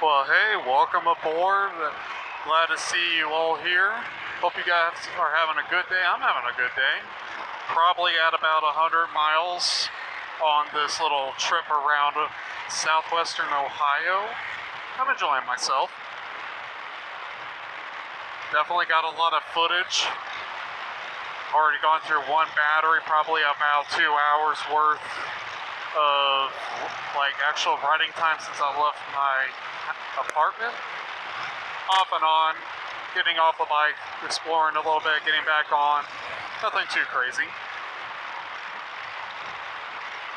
Well, hey, welcome aboard. Glad to see you all here. Hope you guys are having a good day. I'm having a good day. Probably at about 100 miles on this little trip around southwestern Ohio. I'm enjoying myself. Definitely got a lot of footage. Already gone through one battery, probably about 2 hours worth of like actual riding time since I left my apartment. Off and on, getting off the bike, exploring a little bit, getting back on. Nothing too crazy.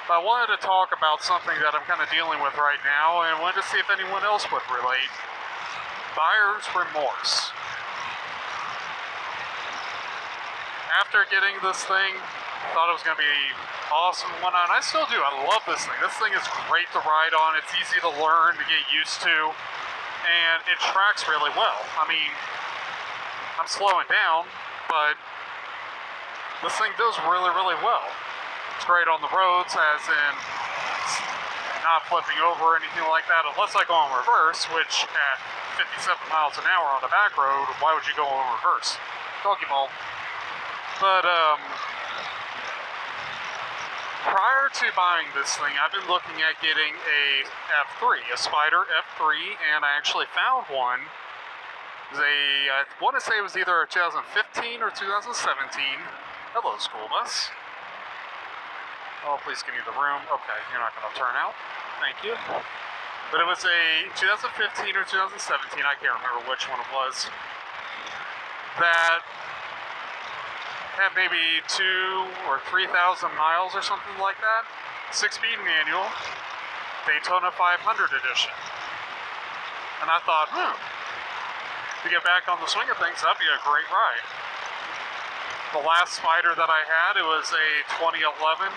But I wanted to talk about something that I'm kind of dealing with right now and wanted to see if anyone else would relate. Buyer's remorse. After getting this thing, thought it was going to be awesome and whatnot. I still do. I love this thing. This thing is great to ride on. It's easy to learn, to get used to, and it tracks really well. I mean, I'm slowing down, but this thing does really, really well. It's great on the roads, as in not flipping over or anything like that, unless I go in reverse, which at 57 miles an hour on a back road, why would you go in reverse? Doggy ball. But, prior to buying this thing, I've been looking at getting a F3, a Spider F3, and I actually found one. I want to say it was either a 2015 or 2017. Hello, school bus. Oh, please give me the room. Okay, you're not going to turn out. Thank you. But it was a 2015 or 2017, I can't remember which one it was, that had maybe 2,000 or 3,000 miles or something like that. 6-speed manual, Daytona 500 edition. And I thought, to get back on the swing of things, that'd be a great ride. The last Spider that I had, it was a 2011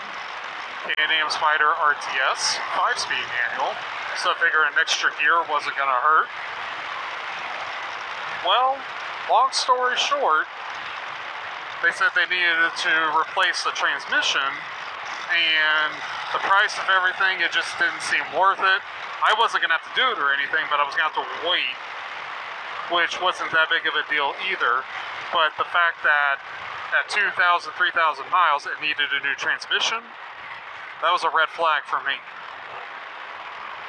Can-Am Spider RTS, 5-speed manual. So I figured an extra gear wasn't gonna hurt. Well, long story short, they said they needed to replace the transmission, and the price of everything, it just didn't seem worth it. I wasn't going to have to do it or anything, but I was going to have to wait, which wasn't that big of a deal either. But the fact that at 2,000, 3,000 miles, it needed a new transmission, that was a red flag for me.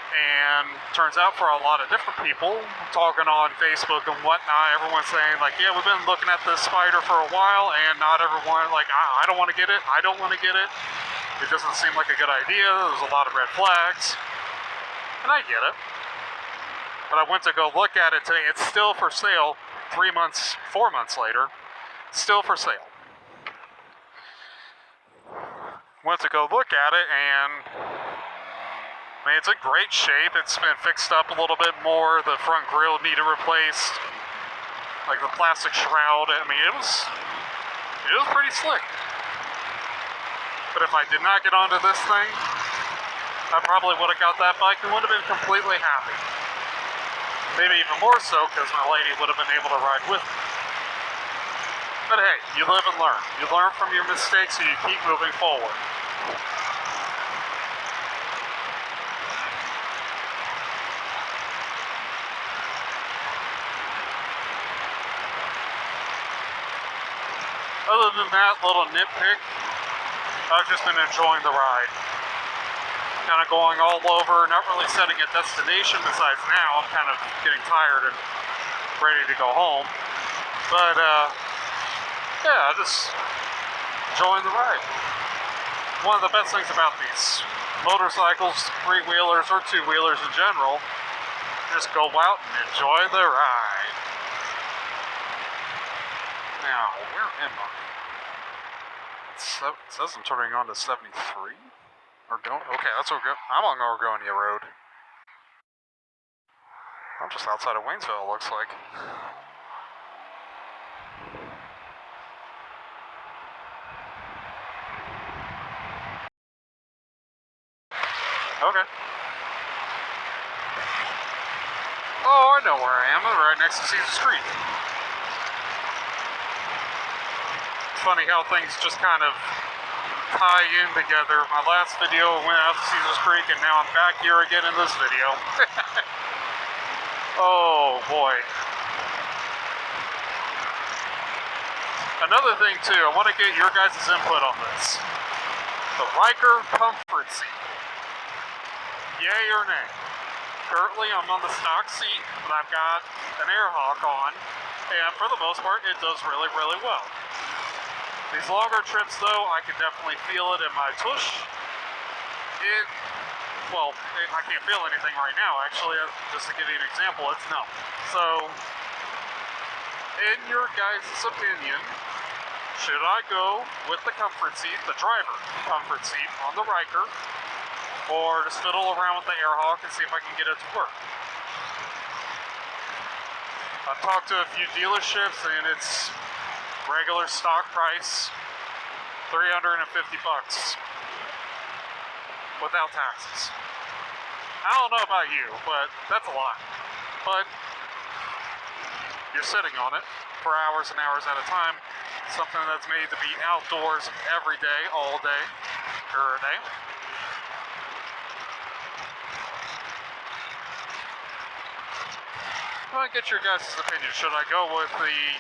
And turns out for a lot of different people, talking on Facebook and whatnot, everyone's saying like, yeah, we've been looking at this Spider for a while, and not everyone, like, I don't want to get it, I don't want to get it. It doesn't seem like a good idea, there's a lot of red flags. And I get it. But I went to go look at it today, it's still for sale 4 months later, still for sale. Went to go look at it, and I mean, it's in great shape. It's been fixed up a little bit more. The front grille needed replaced. Like the plastic shroud. I mean, it was pretty slick. But if I did not get onto this thing, I probably would have got that bike and would have been completely happy. Maybe even more so, because my lady would have been able to ride with me. But hey, you live and learn. You learn from your mistakes, so you keep moving forward. Other than that little nitpick, I've just been enjoying the ride. Kind of going all over, not really setting a destination besides now. I'm kind of getting tired and ready to go home. But, yeah, just enjoying the ride. One of the best things about these motorcycles, 3-wheelers or 2-wheelers in general, just go out and enjoy the ride. Now, where am I? It says I'm turning on to 73? Okay, that's Oregon. I'm on Oregonia Road. I'm just outside of Waynesville, it looks like. Okay. Oh, I know where I am. I'm right next to Caesars Creek. Funny how things just kind of tie in together. My last video went out to Caesars Creek, and now I'm back here again in this video. Oh boy. Another thing too, I want to get your guys' input on this. The Riker comfort seat. Yay or nay? Currently I'm on the stock seat, but I've got an air hawk on, and for the most part it does really, really well. These longer trips though, I can definitely feel it in my tush. I can't feel anything right now actually, just to give you an example, it's numb. So, in your guys' opinion, should I go with the comfort seat, the driver comfort seat on the Riker, or just fiddle around with the Airhawk and see if I can get it to work? I've talked to a few dealerships and it's regular stock price, $350 without taxes. I don't know about you, but that's a lot. But you're sitting on it for hours and hours at a time. Something that's made to be outdoors every day, all day, every day. I want to get your guys' opinion. Should I go with the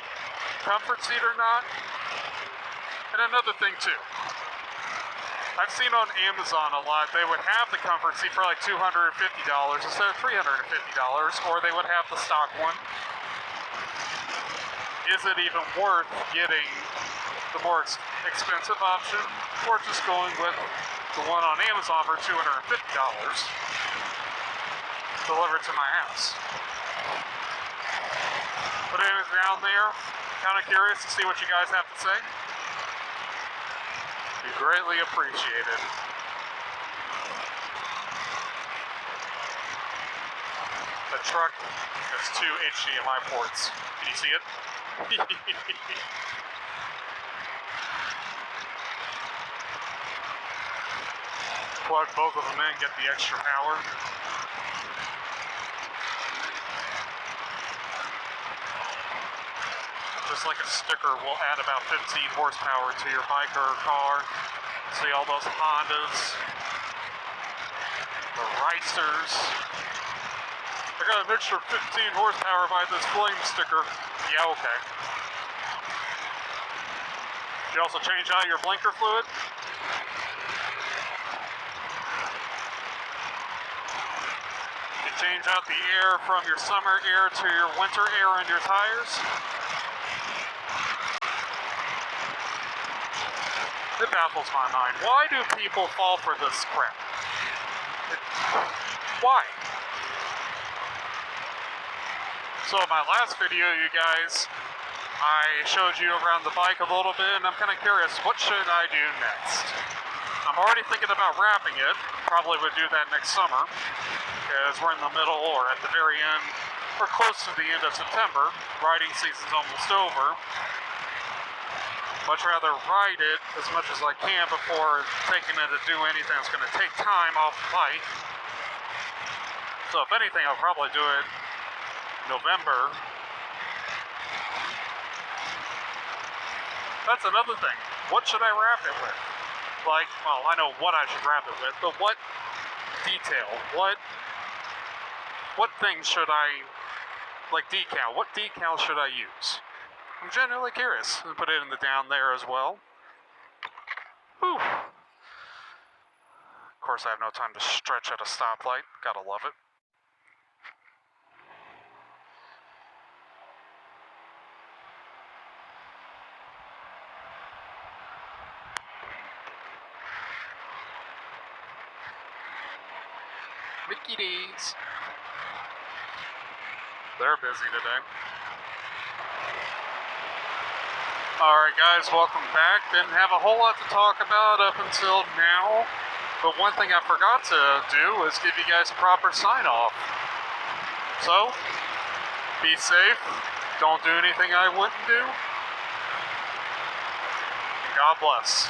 comfort seat or not? And another thing too, I've seen on Amazon a lot, they would have the comfort seat for like $250 instead of $350, or they would have the stock one. Is it even worth getting the more expensive option, or just going with the one on Amazon for $250 delivered to my house? Put it down there. Kind of curious to see what you guys have to say. Be greatly appreciated. The truck has 2 HDMI ports. Can you see it? Plug both of them in, get the extra power. Just like a sticker will add about 15 horsepower to your bike or car. See all those Hondas, the Racers. I got an extra 15 horsepower by this flame sticker. Yeah, okay. Did you also change out your blinker fluid? You change out the air from your summer air to your winter air in your tires? It baffles my mind. Why do people fall for this crap? Why? So in my last video, you guys, I showed you around the bike a little bit, and I'm kind of curious, what should I do next? I'm already thinking about wrapping it. Probably would do that next summer, because we're in the middle or at the very end, or close to the end of September. Riding season's almost over. Much rather ride it as much as I can before taking it to do anything that's going to take time off the bike. So if anything, I'll probably do it November. That's another thing. What should I wrap it with? Like, well, I know what I should wrap it with, but what detail? What things should I, like decal, what decal should I use? I'm genuinely curious. I'll put it in the down there as well. Whew. Of course, I have no time to stretch at a stoplight. Gotta love it. Mickey D's. They're busy today. Alright guys, welcome back. Didn't have a whole lot to talk about up until now, but one thing I forgot to do was give you guys a proper sign-off. So, be safe, don't do anything I wouldn't do, and God bless.